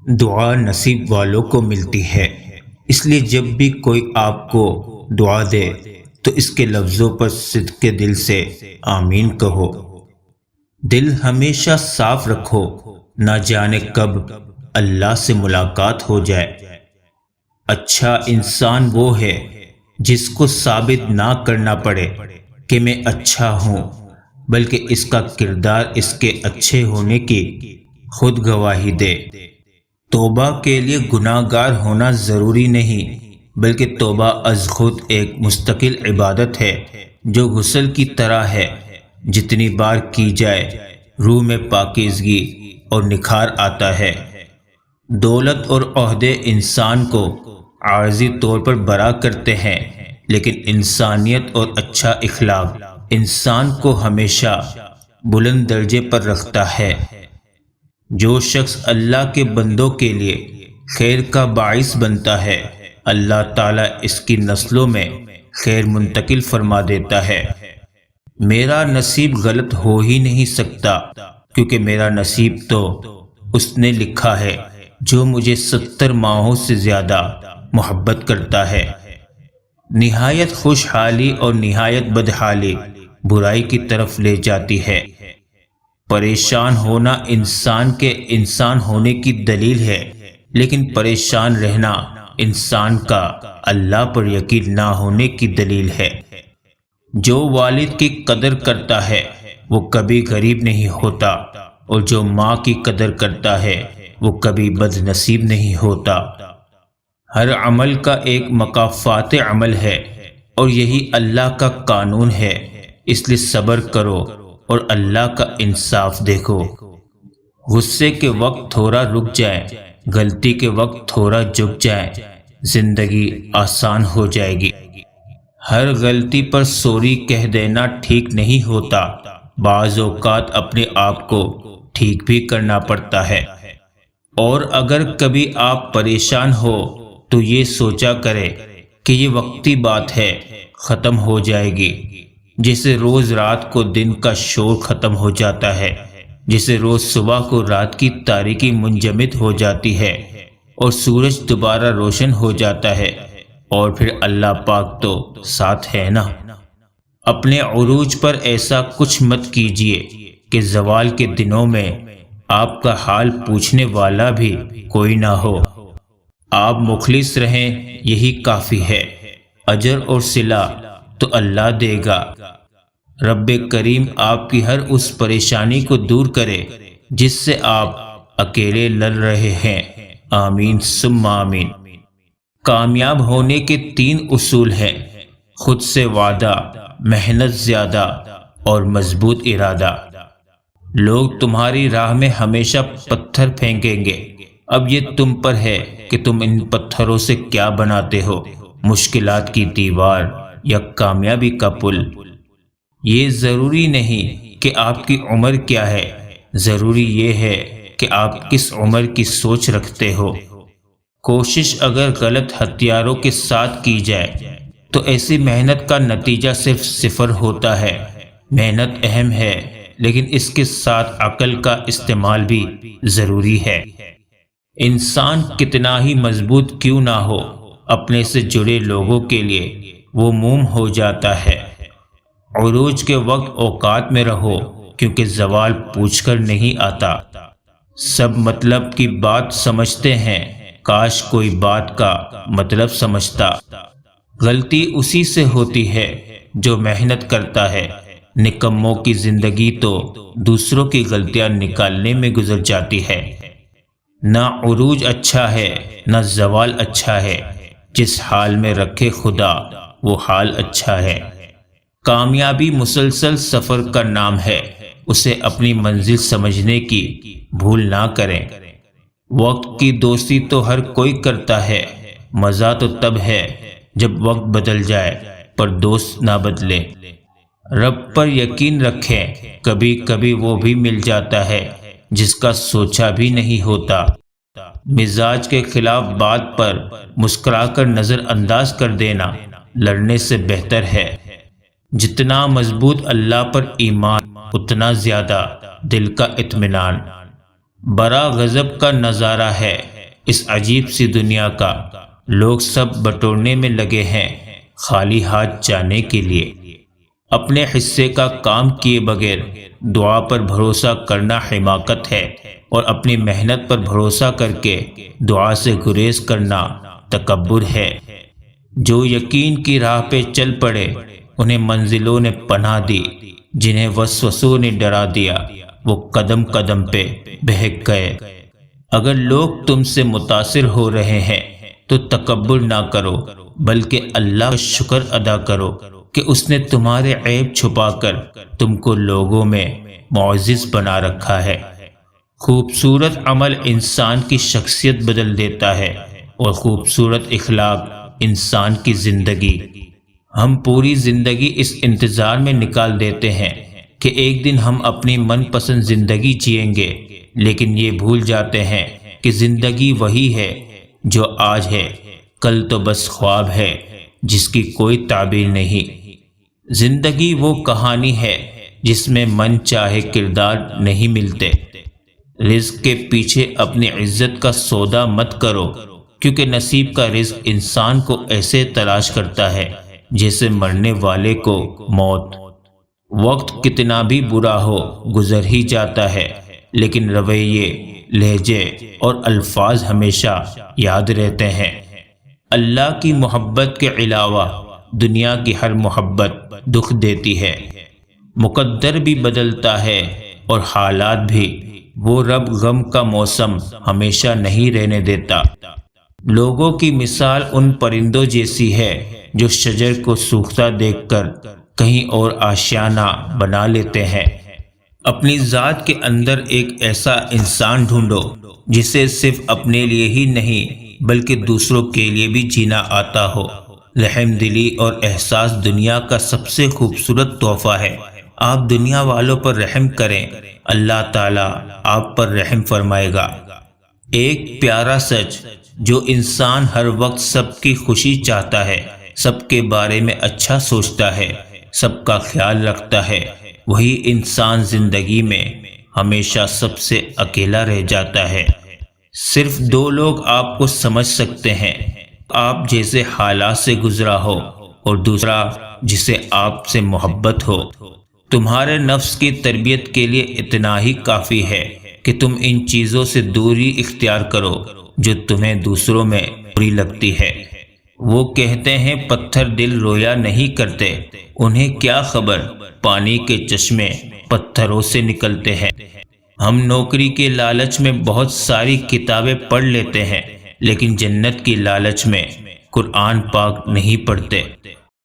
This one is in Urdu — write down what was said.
دعا نصیب والوں کو ملتی ہے، اس لیے جب بھی کوئی آپ کو دعا دے تو اس کے لفظوں پر صدق کے دل سے آمین کہو۔ دل ہمیشہ صاف رکھو، نہ جانے کب اللہ سے ملاقات ہو جائے۔ اچھا انسان وہ ہے جس کو ثابت نہ کرنا پڑے کہ میں اچھا ہوں، بلکہ اس کا کردار اس کے اچھے ہونے کی خود گواہی دے۔ توبہ کے لیے گناہ گار ہونا ضروری نہیں، بلکہ توبہ از خود ایک مستقل عبادت ہے جو غسل کی طرح ہے۔ جتنی بار کی جائے روح میں پاکیزگی اور نکھار آتا ہے۔ دولت اور عہدے انسان کو عارضی طور پر بڑا کرتے ہیں، لیکن انسانیت اور اچھا اخلاق انسان کو ہمیشہ بلند درجے پر رکھتا ہے۔ جو شخص اللہ کے بندوں کے لیے خیر کا باعث بنتا ہے، اللہ تعالیٰ اس کی نسلوں میں خیر منتقل فرما دیتا ہے۔ میرا نصیب غلط ہو ہی نہیں سکتا، کیونکہ میرا نصیب تو اس نے لکھا ہے جو مجھے 70 ماہوں سے زیادہ محبت کرتا ہے۔ نہایت خوشحالی اور نہایت بدحالی برائی کی طرف لے جاتی ہے۔ پریشان ہونا انسان کے انسان ہونے کی دلیل ہے، لیکن پریشان رہنا انسان کا اللہ پر یقین نہ ہونے کی دلیل ہے۔ جو والد کی قدر کرتا ہے وہ کبھی غریب نہیں ہوتا، اور جو ماں کی قدر کرتا ہے وہ کبھی بد نصیب نہیں ہوتا۔ ہر عمل کا ایک مکافات عمل ہے، اور یہی اللہ کا قانون ہے، اس لیے صبر کرو اور اللہ کا انصاف دیکھو۔ غصے کے وقت تھوڑا رک جائے، غلطی کے وقت تھوڑا جھک جائے، زندگی آسان ہو جائے گی۔ ہر غلطی پر سوری کہہ دینا ٹھیک نہیں ہوتا، بعض اوقات اپنے آپ کو ٹھیک بھی کرنا پڑتا ہے۔ اور اگر کبھی آپ پریشان ہو تو یہ سوچا کرے کہ یہ وقتی بات ہے، ختم ہو جائے گی۔ جسے روز رات کو دن کا شور ختم ہو جاتا ہے، جسے روز صبح کو رات کی تاریکی منجمد ہو جاتی ہے اور سورج دوبارہ روشن ہو جاتا ہے، اور پھر اللہ پاک تو ساتھ ہے نا۔ اپنے عروج پر ایسا کچھ مت کیجیے کہ زوال کے دنوں میں آپ کا حال پوچھنے والا بھی کوئی نہ ہو۔ آپ مخلص رہیں، یہی کافی ہے۔ اجر اور صلہ تو اللہ دے گا۔ رب کریم آپ کی ہر اس پریشانی کو دور کرے جس سے آپ اکیلے لڑ رہے ہیں۔ آمین ثم آمین۔ کامیاب ہونے کے 3 اصول ہیں: خود سے وعدہ، محنت زیادہ اور مضبوط ارادہ۔ لوگ تمہاری راہ میں ہمیشہ پتھر پھینکیں گے، اب یہ تم پر ہے کہ تم ان پتھروں سے کیا بناتے ہو، مشکلات کی دیوار یا کامیابی کا پل۔ یہ ضروری نہیں کہ آپ کی عمر کیا ہے، ضروری یہ ہے کہ آپ کس عمر کی سوچ رکھتے ہو۔ کوشش اگر غلط ہتھیاروں کے ساتھ کی جائے تو ایسی محنت کا نتیجہ صرف 0 ہوتا ہے۔ محنت اہم ہے، لیکن اس کے ساتھ عقل کا استعمال بھی ضروری ہے۔ انسان کتنا ہی مضبوط کیوں نہ ہو، اپنے سے جڑے لوگوں کے لیے وہ موم ہو جاتا ہے۔ عروج کے وقت اوقات میں رہو، کیونکہ زوال پوچھ کر نہیں آتا۔ سب مطلب کی بات سمجھتے ہیں، کاش کوئی بات کا مطلب سمجھتا۔ غلطی اسی سے ہوتی ہے جو محنت کرتا ہے۔ نکموں کی زندگی تو دوسروں کی غلطیاں نکالنے میں گزر جاتی ہے۔ نہ عروج اچھا ہے، نہ زوال اچھا ہے، جس حال میں رکھے خدا وہ حال اچھا ہے۔ کامیابی مسلسل سفر کا نام ہے، اسے اپنی منزل سمجھنے کی بھول نہ کریں۔ وقت کی دوستی تو ہر کوئی کرتا ہے، مزہ تو تب ہے جب وقت بدل جائے پر دوست نہ بدلے۔ رب پر یقین رکھیں، کبھی کبھی وہ بھی مل جاتا ہے جس کا سوچا بھی نہیں ہوتا۔ مزاج کے خلاف بات پر مسکرا کر نظر انداز کر دینا لڑنے سے بہتر ہے۔ جتنا مضبوط اللہ پر ایمان، اتنا زیادہ دل کا اطمینان۔ بڑا غضب کا نظارہ ہے اس عجیب سی دنیا کا، لوگ سب بٹورنے میں لگے ہیں خالی ہاتھ جانے کے لیے۔ اپنے حصے کا کام کیے بغیر دعا پر بھروسہ کرنا حماقت ہے، اور اپنی محنت پر بھروسہ کر کے دعا سے گریز کرنا تکبر ہے۔ جو یقین کی راہ پہ چل پڑے انہیں منزلوں نے پناہ دی، جنہیں وسوسوں نے ڈرا دیا وہ قدم قدم پہ بہک گئے۔ اگر لوگ تم سے متاثر ہو رہے ہیں تو تکبر نہ کرو، بلکہ اللہ کا شکر ادا کرو کہ اس نے تمہارے عیب چھپا کر تم کو لوگوں میں معزز بنا رکھا ہے۔ خوبصورت عمل انسان کی شخصیت بدل دیتا ہے، اور خوبصورت اخلاق انسان کی زندگی۔ ہم پوری زندگی اس انتظار میں نکال دیتے ہیں کہ ایک دن ہم اپنی من پسند زندگی جئیں گے، لیکن یہ بھول جاتے ہیں کہ زندگی وہی ہے جو آج ہے، کل تو بس خواب ہے جس کی کوئی تعبیر نہیں۔ زندگی وہ کہانی ہے جس میں من چاہے کردار نہیں ملتے۔ رزق کے پیچھے اپنی عزت کا سودا مت کرو، کیونکہ نصیب کا رزق انسان کو ایسے تلاش کرتا ہے جیسے مرنے والے کو موت۔ وقت کتنا بھی برا ہو گزر ہی جاتا ہے، لیکن رویے، لہجے اور الفاظ ہمیشہ یاد رہتے ہیں۔ اللہ کی محبت کے علاوہ دنیا کی ہر محبت دکھ دیتی ہے۔ مقدر بھی بدلتا ہے اور حالات بھی، وہ رب غم کا موسم ہمیشہ نہیں رہنے دیتا۔ لوگوں کی مثال ان پرندوں جیسی ہے جو شجر کو سوکھتا دیکھ کر کہیں اور آشیانہ بنا لیتے ہیں۔ اپنی ذات کے اندر ایک ایسا انسان ڈھونڈو جسے صرف اپنے لیے ہی نہیں بلکہ دوسروں کے لیے بھی جینا آتا ہو۔ رحم دلی اور احساس دنیا کا سب سے خوبصورت تحفہ ہے۔ آپ دنیا والوں پر رحم کریں، اللہ تعالیٰ آپ پر رحم فرمائے گا۔ ایک پیارا سچ، جو انسان ہر وقت سب کی خوشی چاہتا ہے، سب کے بارے میں اچھا سوچتا ہے، سب کا خیال رکھتا ہے، وہی انسان زندگی میں ہمیشہ سب سے اکیلا رہ جاتا ہے۔ صرف دو لوگ آپ کو سمجھ سکتے ہیں، آپ جیسے حالات سے گزرا ہو اور دوسرا جسے آپ سے محبت ہو۔ تمہارے نفس کی تربیت کے لیے اتنا ہی کافی ہے کہ تم ان چیزوں سے دوری اختیار کرو جو تمہیں دوسروں میں بری لگتی ہے۔ وہ کہتے ہیں پتھر دل رویا نہیں کرتے، انہیں کیا خبر پانی کے چشمے پتھروں سے نکلتے ہیں۔ ہم نوکری کے لالچ میں بہت ساری کتابیں پڑھ لیتے ہیں، لیکن جنت کی لالچ میں قرآن پاک نہیں پڑھتے۔